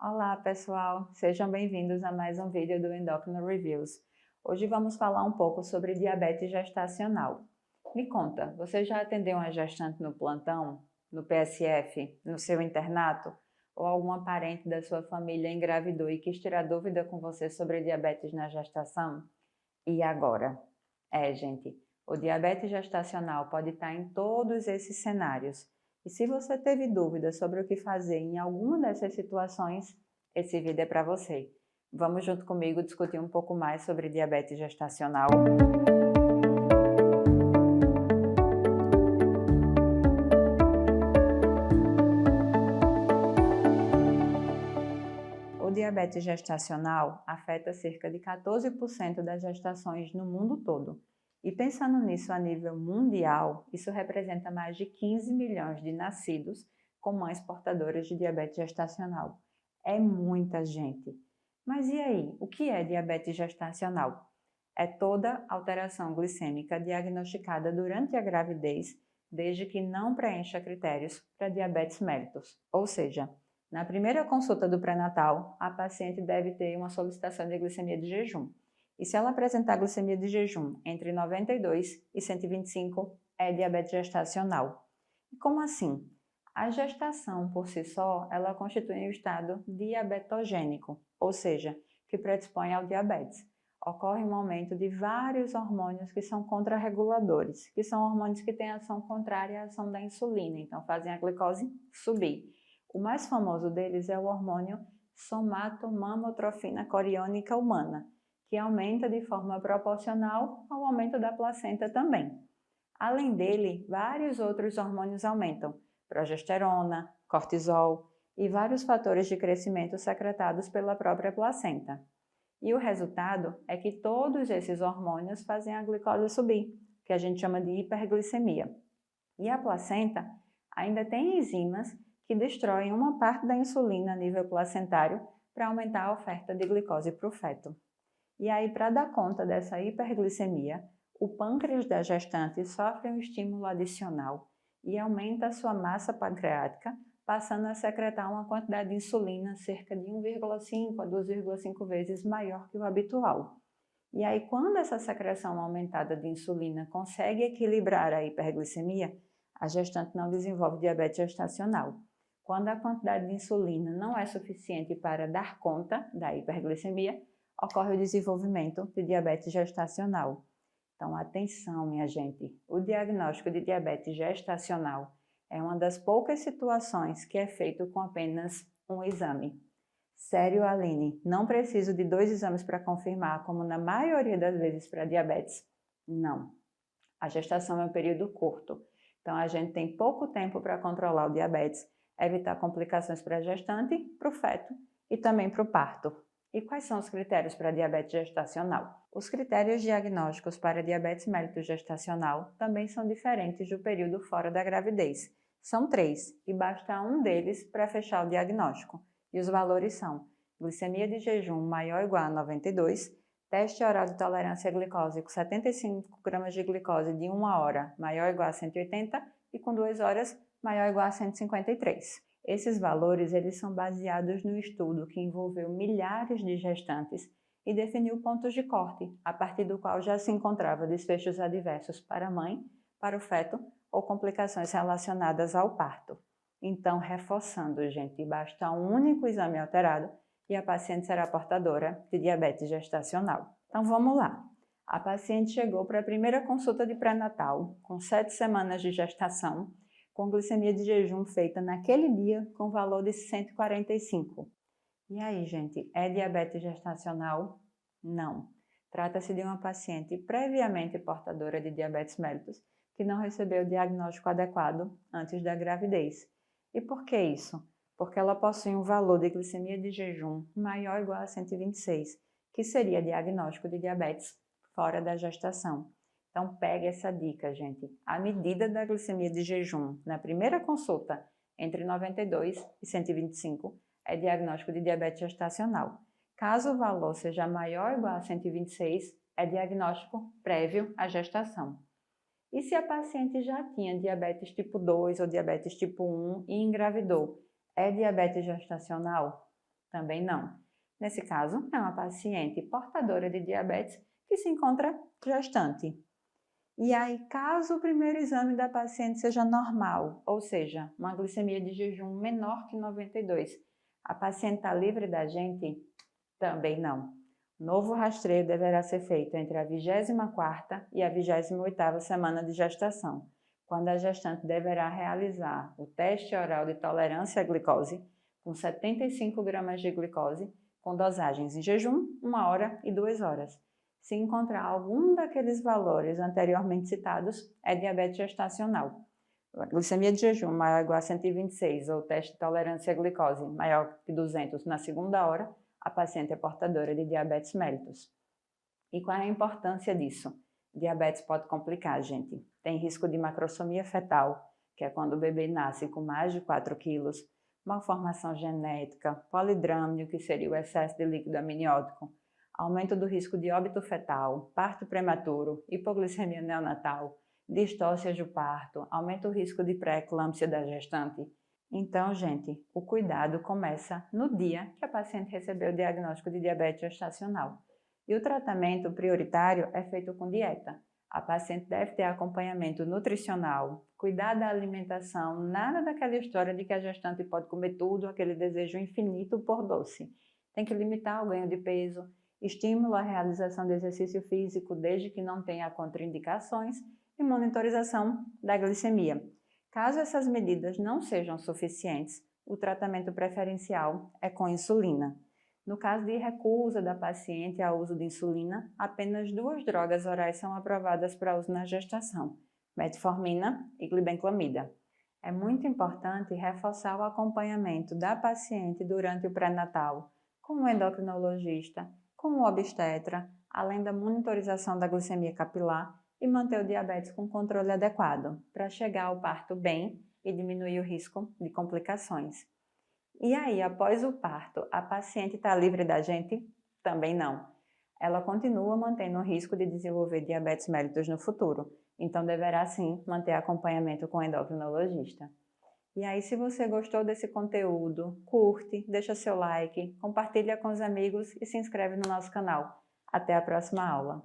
Olá pessoal, sejam bem-vindos a mais um vídeo do Endocrino Reviews. Hoje vamos falar um pouco sobre diabetes gestacional. Me conta, você já atendeu uma gestante no plantão, no PSF, no seu internato? Ou algum parente da sua família engravidou e quis tirar dúvida com você sobre diabetes na gestação? E agora? Gente, o diabetes gestacional pode estar em todos esses cenários. E se você teve dúvidas sobre o que fazer em alguma dessas situações, esse vídeo é para você. Vamos junto comigo discutir um pouco mais sobre diabetes gestacional? O diabetes gestacional afeta cerca de 14% das gestações no mundo todo. E pensando nisso a nível mundial, isso representa mais de 15 milhões de nascidos com mães portadoras de diabetes gestacional. É muita gente. Mas e aí, o que é diabetes gestacional? É toda alteração glicêmica diagnosticada durante a gravidez, desde que não preencha critérios para diabetes mellitus, ou seja, na primeira consulta do pré-natal, a paciente deve ter uma solicitação de glicemia de jejum. E se ela apresentar glicemia de jejum entre 92 e 125, é diabetes gestacional. E como assim? A gestação por si só, ela constitui um estado diabetogênico, ou seja, que predispõe ao diabetes. Ocorre um aumento de vários hormônios que são contrarreguladores, que são hormônios que têm ação contrária à ação da insulina, então fazem a glicose subir. O mais famoso deles é o hormônio somatomamotrofina coriônica humana, que aumenta de forma proporcional ao aumento da placenta também. Além dele, vários outros hormônios aumentam, progesterona, cortisol e vários fatores de crescimento secretados pela própria placenta. E o resultado é que todos esses hormônios fazem a glicose subir, que a gente chama de hiperglicemia. E a placenta ainda tem enzimas que destroem uma parte da insulina a nível placentário para aumentar a oferta de glicose para o feto. E aí, para dar conta dessa hiperglicemia, o pâncreas da gestante sofre um estímulo adicional e aumenta a sua massa pancreática, passando a secretar uma quantidade de insulina cerca de 1,5 a 2,5 vezes maior que o habitual. E aí, quando essa secreção aumentada de insulina consegue equilibrar a hiperglicemia, a gestante não desenvolve diabetes gestacional. Quando a quantidade de insulina não é suficiente para dar conta da hiperglicemia, ocorre o desenvolvimento de diabetes gestacional. Então, atenção, minha gente, o diagnóstico de diabetes gestacional é uma das poucas situações que é feito com apenas um exame. Sério, Aline, não preciso de 2 exames para confirmar, como na maioria das vezes para diabetes? Não. A gestação é um período curto, então a gente tem pouco tempo para controlar o diabetes, evitar complicações para a gestante, para o feto e também para o parto. E quais são os critérios para diabetes gestacional? Os critérios diagnósticos para diabetes mellitus gestacional também são diferentes do período fora da gravidez. São 3 e basta um deles para fechar o diagnóstico. E os valores são glicemia de jejum maior ou igual a 92, teste oral de tolerância à glicose com 75 gramas de glicose de 1 hora maior ou igual a 180 e com 2 horas maior ou igual a 153. Esses valores eles são baseados no estudo que envolveu milhares de gestantes e definiu pontos de corte, a partir do qual já se encontrava desfechos adversos para a mãe, para o feto ou complicações relacionadas ao parto. Então, reforçando, gente, basta um único exame alterado e a paciente será portadora de diabetes gestacional. Então, vamos lá. A paciente chegou para a primeira consulta de pré-natal, com 7 semanas de gestação, com glicemia de jejum feita naquele dia com valor de 145. E aí, gente, é diabetes gestacional? Não. Trata-se de uma paciente previamente portadora de diabetes mellitus que não recebeu o diagnóstico adequado antes da gravidez. E por que isso? Porque ela possui um valor de glicemia de jejum maior ou igual a 126, que seria diagnóstico de diabetes fora da gestação. Então, pegue essa dica, gente. A medida da glicemia de jejum na primeira consulta entre 92 e 125 é diagnóstico de diabetes gestacional. Caso o valor seja maior ou igual a 126, é diagnóstico prévio à gestação. E se a paciente já tinha diabetes tipo 2 ou diabetes tipo 1 e engravidou, é diabetes gestacional? Também não. Nesse caso, é uma paciente portadora de diabetes que se encontra gestante. E aí, caso o primeiro exame da paciente seja normal, ou seja, uma glicemia de jejum menor que 92, a paciente está livre da gente? Também não. Novo rastreio deverá ser feito entre a 24ª e a 28ª semana de gestação, quando a gestante deverá realizar o teste oral de tolerância à glicose, com 75 gramas de glicose, com dosagens em jejum, 1 hora e 2 horas. Se encontrar algum daqueles valores anteriormente citados, é diabetes gestacional. A glicemia de jejum maior ou igual a 126 ou teste de tolerância à glicose maior que 200 na segunda hora, a paciente é portadora de diabetes mellitus. E qual é a importância disso? Diabetes pode complicar, gente. Tem risco de macrosomia fetal, que é quando o bebê nasce com mais de 4 quilos, malformação genética, polidrâmio, que seria o excesso de líquido amniótico, aumento do risco de óbito fetal, parto prematuro, hipoglicemia neonatal, distócias do parto, aumenta o risco de pré-eclâmpsia da gestante. Então, gente, o cuidado começa no dia que a paciente recebeu o diagnóstico de diabetes gestacional. E o tratamento prioritário é feito com dieta. A paciente deve ter acompanhamento nutricional, cuidar da alimentação, nada daquela história de que a gestante pode comer tudo, aquele desejo infinito por doce. Tem que limitar o ganho de peso, estímulo à realização de exercício físico desde que não tenha contraindicações e monitorização da glicemia. Caso essas medidas não sejam suficientes, o tratamento preferencial é com insulina. No caso de recusa da paciente ao uso de insulina, apenas 2 drogas orais são aprovadas para uso na gestação, metformina e glibenclamida. É muito importante reforçar o acompanhamento da paciente durante o pré-natal, com o endocrinologista, com o obstetra, além da monitorização da glicemia capilar e manter o diabetes com controle adequado, para chegar ao parto bem e diminuir o risco de complicações. E aí, após o parto, a paciente está livre da gente? Também não. Ela continua mantendo o risco de desenvolver diabetes mellitus no futuro, então deverá sim manter acompanhamento com o endocrinologista. E aí, se você gostou desse conteúdo, curte, deixa seu like, compartilha com os amigos e se inscreve no nosso canal. Até a próxima aula!